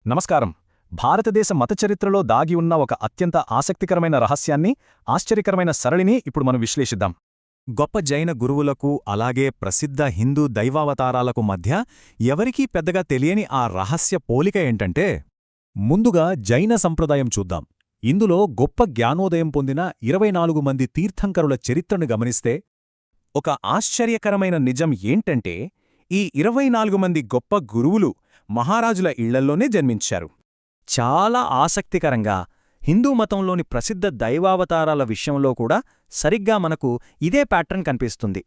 నమస్కారం. భారతదేశ మత చరిత్రలో దాగి ఉన్న ఒక అత్యంత ఆసక్తికరమైన రహస్యాన్ని, ఆశ్చర్యకరమైన సరళిని ఇప్పుడు మనం విశ్లేషిద్దాం. గొప్ప జైన గురువులకు అలాగే ప్రసిద్ధ హిందూ దైవావతారాలకు మధ్య ఎవరికీ పెద్దగా తెలియని ఆ రహస్య పోలిక ఏంటంటే, ముందుగా జైన సంప్రదాయం చూద్దాం. ఇందులో గొప్ప జ్ఞానోదయం పొందిన 24 మంది తీర్థంకరుల చరిత్రను గమనిస్తే ఒక ఆశ్చర్యకరమైన నిజం ఏంటంటే, ఈ 24 మంది గొప్ప గురువులు మహారాజుల ఇళ్లల్లోనే జన్మించారు. చాలా ఆసక్తికరంగా హిందూ మతంలోని ప్రసిద్ధ దైవావతారాల విషయంలో కూడా సరిగ్గా మనకు ఇదే ప్యాటర్న్ కనిపిస్తుంది.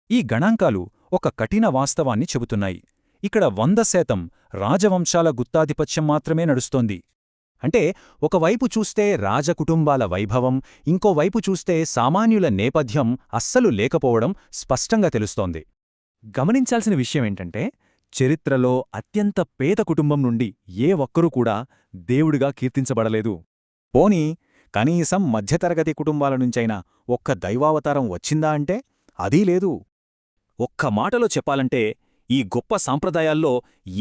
ఈ గణాంకాలు ఒక కఠిన వాస్తవాన్ని చెబుతున్నాయి. ఇక్కడ 100% రాజవంశాల గుత్తాధిపత్యం మాత్రమే నడుస్తోంది. అంటే ఒకవైపు చూస్తే రాజకుటుంబాల వైభవం, ఇంకోవైపు చూస్తే సామాన్యుల నేపథ్యం అస్సలు లేకపోవడం స్పష్టంగా తెలుస్తోంది. గమనించాల్సిన విషయమేంటంటే, చరిత్రలో అత్యంత పేద కుటుంబం నుండి ఏ ఒక్కరూ కూడా దేవుడిగా కీర్తించబడలేదు. పోనీ కనీసం మధ్యతరగతి కుటుంబాల నుంచైనా ఒక్క దైవావతారం వచ్చిందా అంటే అదీ లేదు. ఒక్క మాటలో చెప్పాలంటే, ఈ గొప్ప సాంప్రదాయాల్లో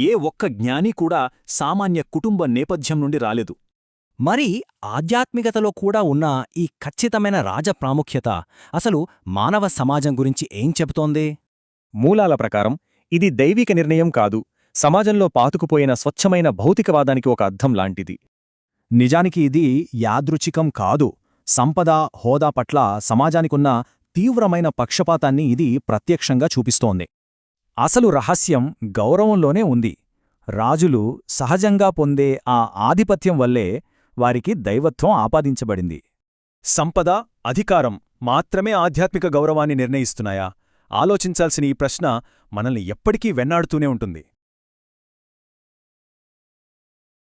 ఏ ఒక్క జ్ఞాని కూడా సామాన్య కుటుంబ నేపథ్యం నుండి రాలేదు. మరి ఆధ్యాత్మికతలో కూడా ఉన్న ఈ ఖచ్చితమైన రాజప్రాముఖ్యత అసలు మానవ సమాజం గురించి ఏం చెబుతోంది? మూలాల ప్రకారం ఇది దైవిక నిర్ణయం కాదు, సమాజంలో పాతుకుపోయిన స్వచ్ఛమైన భౌతికవాదానికి ఒక అర్థం లాంటిది. నిజానికి ఇది యాదృచ్ఛికం కాదు. సంపద, హోదా పట్ల సమాజానికున్న తీవ్రమైన పక్షపాతాన్ని ఇది ప్రత్యక్షంగా చూపిస్తోంది. అసలు రహస్యం గౌరవంలోనే ఉంది. రాజులు సహజంగా పొందే ఆ ఆధిపత్యం వల్లే వారికి దైవత్వం ఆపాదించబడింది. సంపద, అధికారం మాత్రమే ఆధ్యాత్మిక గౌరవాన్ని నిర్ణయిస్తున్నాయా? ఆలోచించాల్సిన ఈ ప్రశ్న మనల్ని ఎప్పటికీ వెన్నాడుతూనే ఉంటుంది.